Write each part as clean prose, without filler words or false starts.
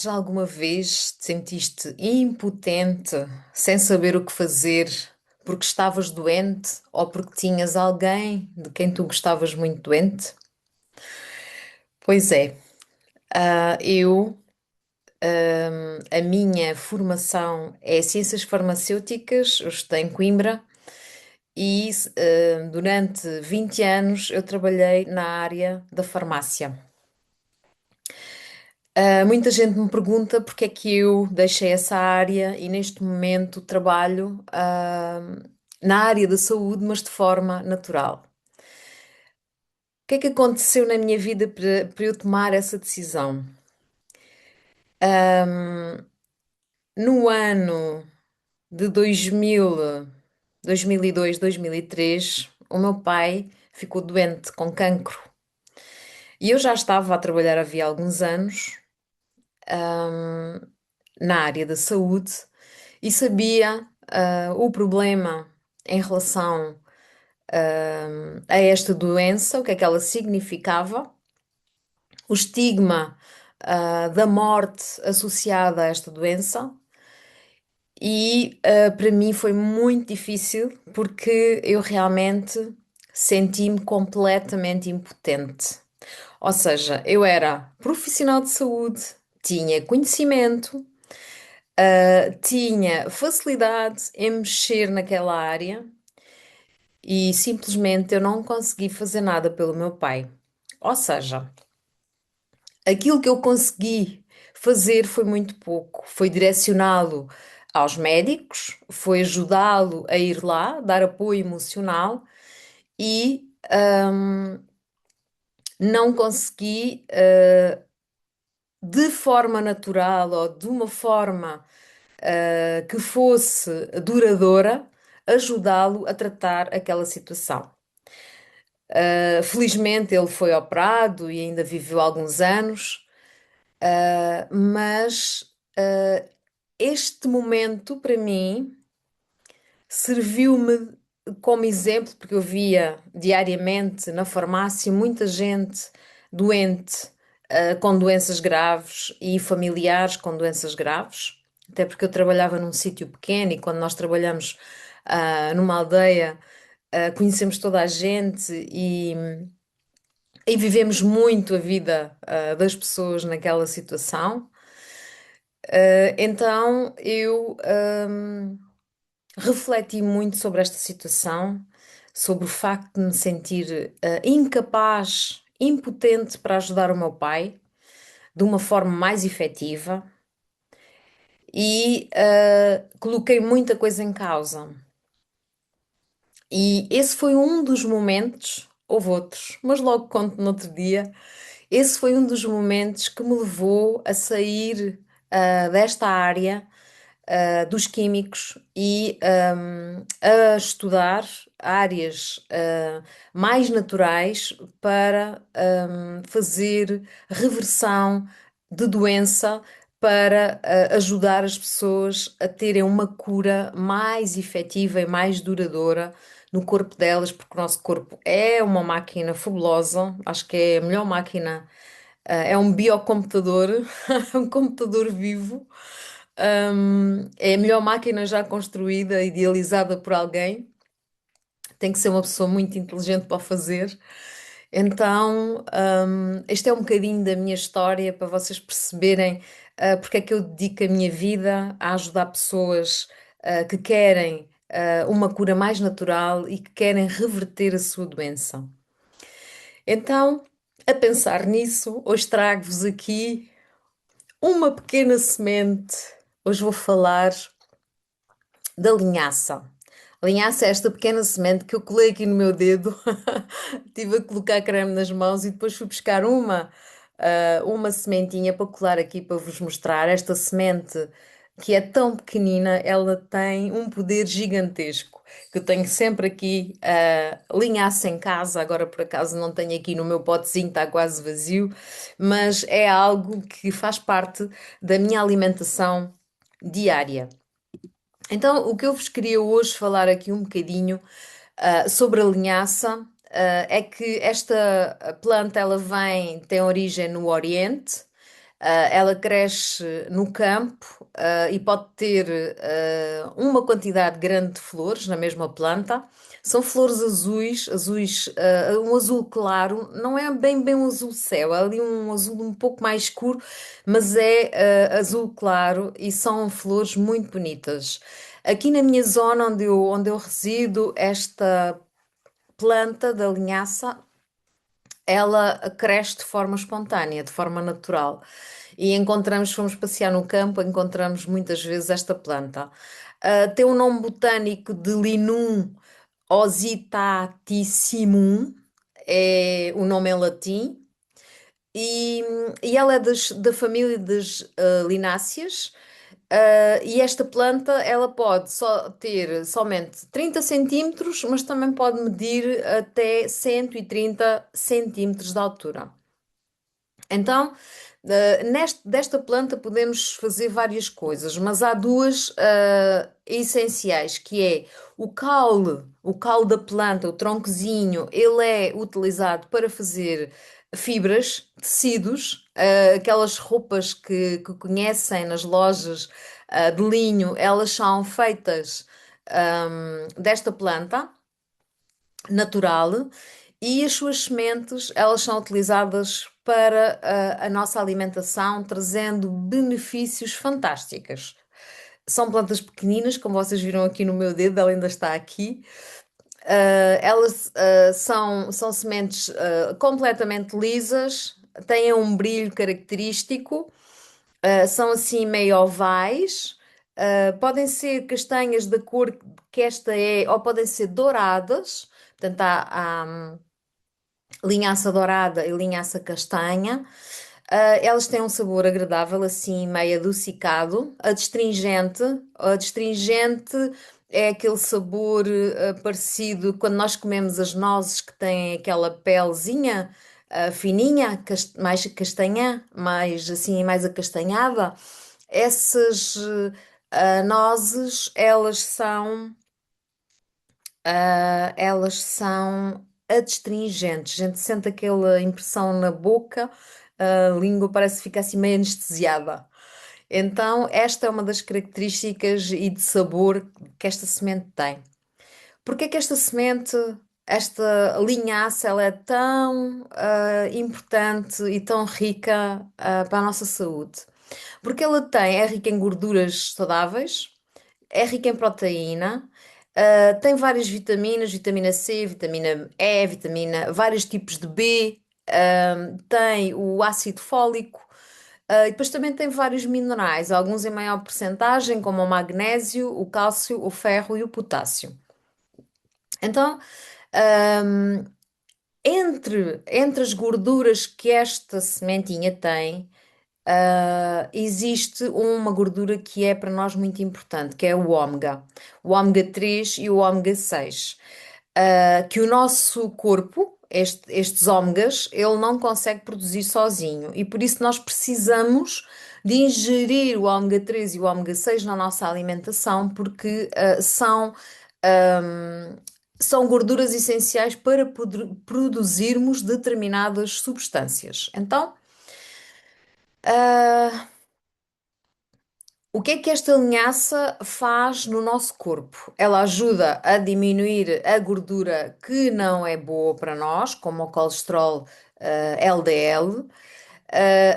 Já alguma vez te sentiste impotente, sem saber o que fazer, porque estavas doente ou porque tinhas alguém de quem tu gostavas muito doente? Pois é, a minha formação é Ciências Farmacêuticas, eu estou em Coimbra e durante 20 anos eu trabalhei na área da farmácia. Muita gente me pergunta porque é que eu deixei essa área e neste momento trabalho, na área da saúde, mas de forma natural. O que é que aconteceu na minha vida para eu tomar essa decisão? No ano de 2002, 2003, o meu pai ficou doente com cancro e eu já estava a trabalhar havia alguns anos na área da saúde e sabia o problema em relação a esta doença, o que é que ela significava, o estigma da morte associada a esta doença. E para mim foi muito difícil porque eu realmente senti-me completamente impotente. Ou seja, eu era profissional de saúde, tinha conhecimento, tinha facilidade em mexer naquela área e simplesmente eu não consegui fazer nada pelo meu pai. Ou seja, aquilo que eu consegui fazer foi muito pouco. Foi direcioná-lo aos médicos, foi ajudá-lo a ir lá, dar apoio emocional e não consegui, de forma natural ou de uma forma que fosse duradoura, ajudá-lo a tratar aquela situação. Felizmente ele foi operado e ainda viveu alguns anos, mas este momento para mim serviu-me como exemplo, porque eu via diariamente na farmácia muita gente doente, com doenças graves e familiares com doenças graves, até porque eu trabalhava num sítio pequeno e quando nós trabalhamos, numa aldeia, conhecemos toda a gente e vivemos muito a vida, das pessoas naquela situação. Então eu refleti muito sobre esta situação, sobre o facto de me sentir incapaz, impotente para ajudar o meu pai de uma forma mais efetiva e coloquei muita coisa em causa. E esse foi um dos momentos, houve outros, mas logo conto no outro dia. Esse foi um dos momentos que me levou a sair desta área dos químicos e a estudar áreas mais naturais para fazer reversão de doença, para ajudar as pessoas a terem uma cura mais efetiva e mais duradoura no corpo delas, porque o nosso corpo é uma máquina fabulosa, acho que é a melhor máquina, é um biocomputador, um computador vivo. É a melhor máquina já construída, idealizada por alguém. Tem que ser uma pessoa muito inteligente para o fazer. Então, este é um bocadinho da minha história para vocês perceberem porque é que eu dedico a minha vida a ajudar pessoas que querem uma cura mais natural e que querem reverter a sua doença. Então, a pensar nisso, hoje trago-vos aqui uma pequena semente. Hoje vou falar da linhaça. A linhaça é esta pequena semente que eu colei aqui no meu dedo. Tive a colocar creme nas mãos e depois fui buscar uma sementinha para colar aqui para vos mostrar. Esta semente, que é tão pequenina, ela tem um poder gigantesco. Que eu tenho sempre aqui linhaça em casa. Agora, por acaso, não tenho aqui no meu potezinho, está quase vazio, mas é algo que faz parte da minha alimentação diária. Então, o que eu vos queria hoje falar aqui um bocadinho sobre a linhaça é que esta planta ela tem origem no Oriente, Ela cresce no campo, e pode ter uma quantidade grande de flores na mesma planta. São flores azuis, um azul claro, não é bem um azul céu, é ali um azul um pouco mais escuro, mas é azul claro e são flores muito bonitas. Aqui na minha zona onde eu resido, esta planta da linhaça, ela cresce de forma espontânea, de forma natural. E encontramos, se formos passear no campo, encontramos muitas vezes esta planta. Tem um nome botânico de Linum ositatissimum, é o nome em latim, e, e ela é da família das lináceas. E esta planta, ela pode só ter somente 30 centímetros, mas também pode medir até 130 centímetros de altura. Então, desta planta podemos fazer várias coisas, mas há duas essenciais, que é o caule da planta, o troncozinho, ele é utilizado para fazer fibras, tecidos, aquelas roupas que conhecem nas lojas de linho, elas são feitas desta planta natural, e as suas sementes, elas são utilizadas para a nossa alimentação, trazendo benefícios fantásticos. São plantas pequeninas, como vocês viram aqui no meu dedo, ela ainda está aqui. Elas são sementes completamente lisas, têm um brilho característico, são assim meio ovais, podem ser castanhas da cor que esta é, ou podem ser douradas. Portanto, há linhaça dourada e linhaça castanha. Elas têm um sabor agradável, assim, meio adocicado. A destringente é aquele sabor parecido quando nós comemos as nozes que têm aquela pelezinha fininha, mais castanha, mais assim, mais acastanhada. Essas nozes, elas são adstringentes. A gente sente aquela impressão na boca, a língua parece ficar assim meio anestesiada. Então, esta é uma das características e de sabor que esta semente tem. Porque é que esta semente, esta linhaça, ela é tão importante e tão rica para a nossa saúde? Porque ela é rica em gorduras saudáveis, é rica em proteína, tem várias vitaminas, vitamina C, vitamina E, vários tipos de B, tem o ácido fólico, e depois também tem vários minerais, alguns em maior percentagem, como o magnésio, o cálcio, o ferro e o potássio. Então, hum, entre as gorduras que esta sementinha tem, existe uma gordura que é para nós muito importante, que é o ômega 3 e o ômega 6, que o nosso corpo, estes ômegas, ele não consegue produzir sozinho, e por isso nós precisamos de ingerir o ômega 3 e o ômega 6 na nossa alimentação, porque são gorduras essenciais para produzirmos determinadas substâncias. Então, ah, o que é que esta linhaça faz no nosso corpo? Ela ajuda a diminuir a gordura que não é boa para nós, como o colesterol, LDL.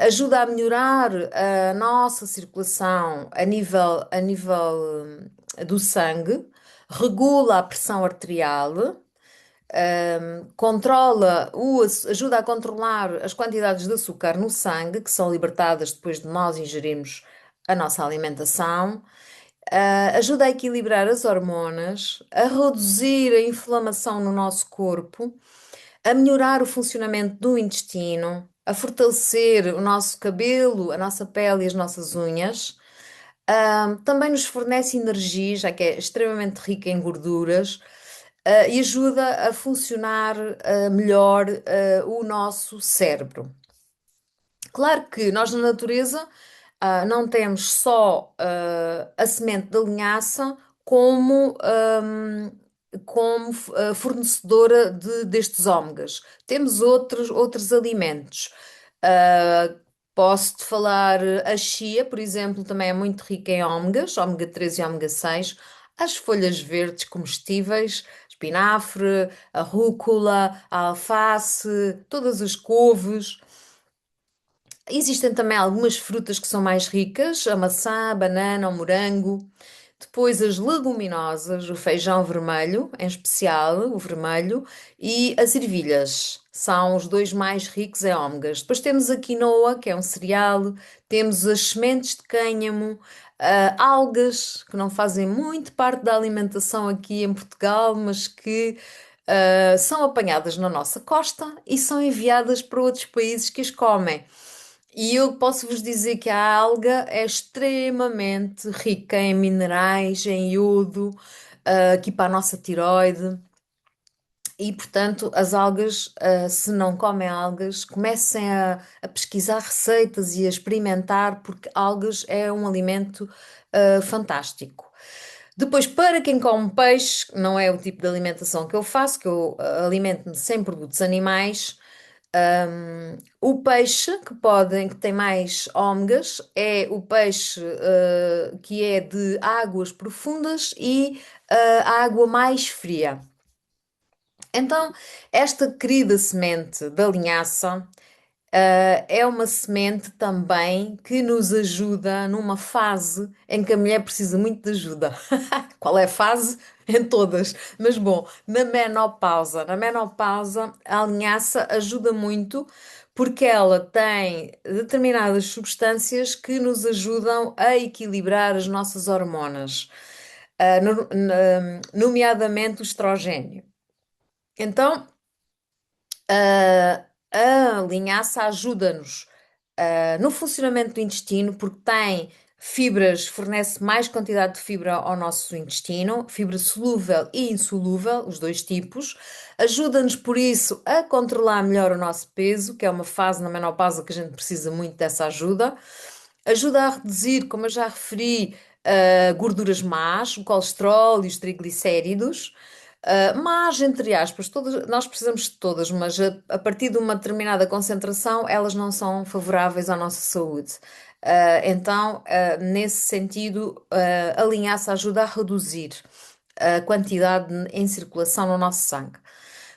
Ajuda a melhorar a nossa circulação a nível do sangue, regula a pressão arterial, ajuda a controlar as quantidades de açúcar no sangue, que são libertadas depois de nós ingerirmos a nossa alimentação. Ajuda a equilibrar as hormonas, a reduzir a inflamação no nosso corpo, a melhorar o funcionamento do intestino, a fortalecer o nosso cabelo, a nossa pele e as nossas unhas. Também nos fornece energia, já que é extremamente rica em gorduras, e ajuda a funcionar melhor o nosso cérebro. Claro que nós na natureza não temos só a semente da linhaça como fornecedora destes ômegas. Temos outros alimentos. Posso-te falar, a chia, por exemplo, também é muito rica em ômegas, ômega 3 e ômega 6. As folhas verdes comestíveis, espinafre, a rúcula, a alface, todas as couves. Existem também algumas frutas que são mais ricas, a maçã, a banana, o morango. Depois as leguminosas, o feijão vermelho, em especial o vermelho, e as ervilhas. São os dois mais ricos em ômegas. Depois temos a quinoa, que é um cereal, temos as sementes de cânhamo, algas, que não fazem muito parte da alimentação aqui em Portugal, mas que são apanhadas na nossa costa e são enviadas para outros países que as comem. E eu posso vos dizer que a alga é extremamente rica em minerais, em iodo, aqui para a nossa tiroide. E, portanto, as algas, se não comem algas, comecem a pesquisar receitas e a experimentar, porque algas é um alimento, fantástico. Depois, para quem come peixe, não é o tipo de alimentação que eu faço, que eu alimento-me sem produtos animais. O peixe que tem mais ômegas é o peixe que é de águas profundas e a água mais fria. Então, esta querida semente da linhaça é uma semente também que nos ajuda numa fase em que a mulher precisa muito de ajuda. Qual é a fase? Em todas. Mas bom, na menopausa. Na menopausa, a linhaça ajuda muito porque ela tem determinadas substâncias que nos ajudam a equilibrar as nossas hormonas, nomeadamente o estrogênio. Então, a linhaça ajuda-nos no funcionamento do intestino, porque tem fibras, fornece mais quantidade de fibra ao nosso intestino, fibra solúvel e insolúvel, os dois tipos. Ajuda-nos, por isso, a controlar melhor o nosso peso, que é uma fase na menopausa que a gente precisa muito dessa ajuda. Ajuda a reduzir, como eu já referi, gorduras más, o colesterol e os triglicéridos. Mas, entre aspas, nós precisamos de todas, mas a partir de uma determinada concentração, elas não são favoráveis à nossa saúde. Então, nesse sentido, a linhaça ajuda a reduzir a quantidade em circulação no nosso sangue.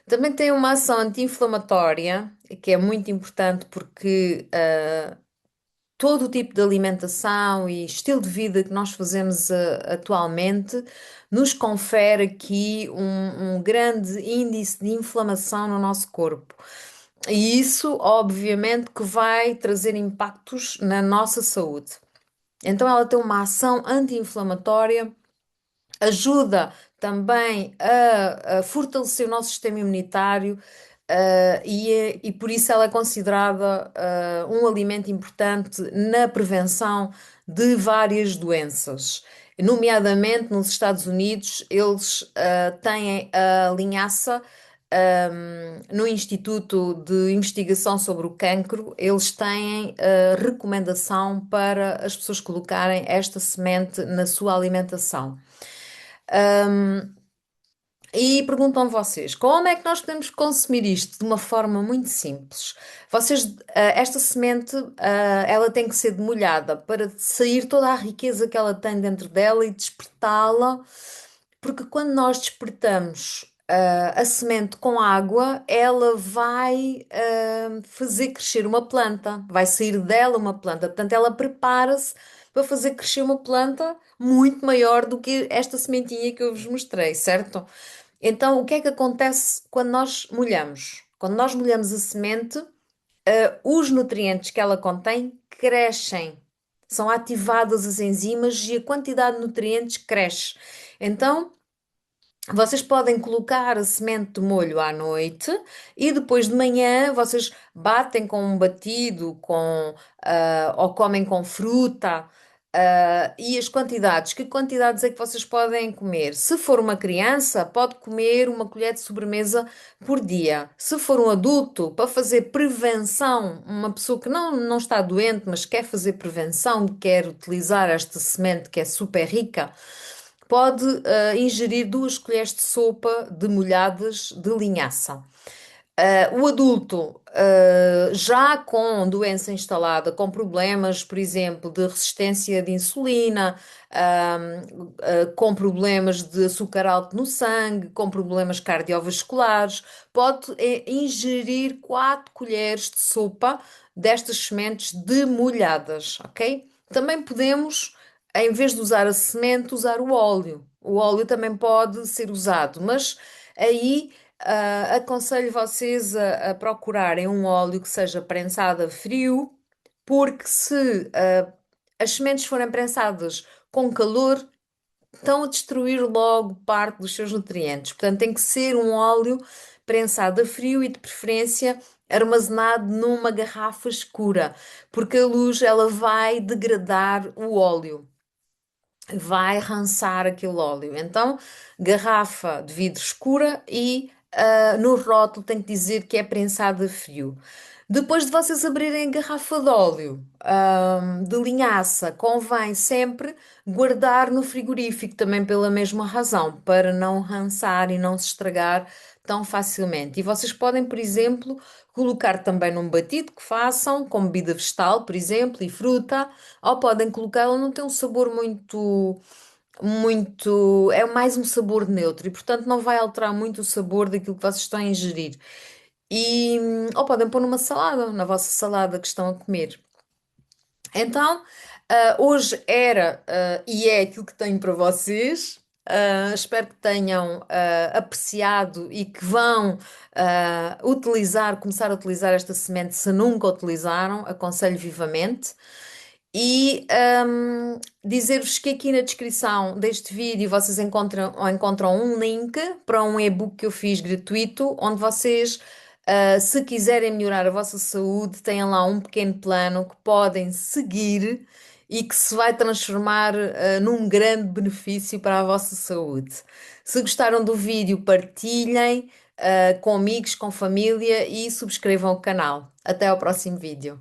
Também tem uma ação anti-inflamatória, que é muito importante porque todo o tipo de alimentação e estilo de vida que nós fazemos atualmente nos confere aqui um grande índice de inflamação no nosso corpo. E isso, obviamente, que vai trazer impactos na nossa saúde. Então, ela tem uma ação anti-inflamatória, ajuda também a fortalecer o nosso sistema imunitário, e por isso ela é considerada um alimento importante na prevenção de várias doenças. Nomeadamente nos Estados Unidos, eles têm a linhaça. No Instituto de Investigação sobre o Cancro, eles têm recomendação para as pessoas colocarem esta semente na sua alimentação. E perguntam vocês, como é que nós podemos consumir isto de uma forma muito simples? Esta semente, ela tem que ser demolhada para sair toda a riqueza que ela tem dentro dela e despertá-la, porque quando nós despertamos, a semente com água, ela vai, fazer crescer uma planta, vai sair dela uma planta, portanto, ela prepara-se para fazer crescer uma planta muito maior do que esta sementinha que eu vos mostrei, certo? Então, o que é que acontece quando nós molhamos? Quando nós molhamos a semente, os nutrientes que ela contém crescem. São ativadas as enzimas e a quantidade de nutrientes cresce. Então, vocês podem colocar a semente de molho à noite e depois de manhã vocês batem com um batido, ou comem com fruta. E as quantidades? Que quantidades é que vocês podem comer? Se for uma criança, pode comer uma colher de sobremesa por dia. Se for um adulto, para fazer prevenção, uma pessoa que não está doente, mas quer fazer prevenção, quer utilizar esta semente que é super rica, pode ingerir 2 colheres de sopa de molhadas de linhaça. O adulto, já com doença instalada, com problemas, por exemplo, de resistência de insulina, com problemas de açúcar alto no sangue, com problemas cardiovasculares, pode ingerir 4 colheres de sopa destas sementes demolhadas, ok? Também podemos, em vez de usar a semente, usar o óleo. O óleo também pode ser usado, mas aí. Aconselho vocês a procurarem um óleo que seja prensado a frio, porque se as sementes forem prensadas com calor, estão a destruir logo parte dos seus nutrientes. Portanto, tem que ser um óleo prensado a frio e, de preferência, armazenado numa garrafa escura, porque a luz ela vai degradar o óleo, vai rançar aquele óleo. Então, garrafa de vidro escura e no rótulo tem que dizer que é prensado a frio. Depois de vocês abrirem a garrafa de óleo, de linhaça, convém sempre guardar no frigorífico, também pela mesma razão, para não rançar e não se estragar tão facilmente. E vocês podem, por exemplo, colocar também num batido que façam, com bebida vegetal, por exemplo, e fruta, ou podem colocá-la, não tem um sabor muito, é mais um sabor neutro e, portanto, não vai alterar muito o sabor daquilo que vocês estão a ingerir. E, ou podem pôr numa salada, na vossa salada que estão a comer. Então, hoje era, e é aquilo que tenho para vocês. Espero que tenham apreciado e que vão começar a utilizar esta semente se nunca utilizaram. Aconselho vivamente. E dizer-vos que aqui na descrição deste vídeo vocês encontram um link para um e-book que eu fiz gratuito, onde vocês, se quiserem melhorar a vossa saúde, têm lá um pequeno plano que podem seguir e que se vai transformar, num grande benefício para a vossa saúde. Se gostaram do vídeo, partilhem, com amigos, com família e subscrevam o canal. Até ao próximo vídeo.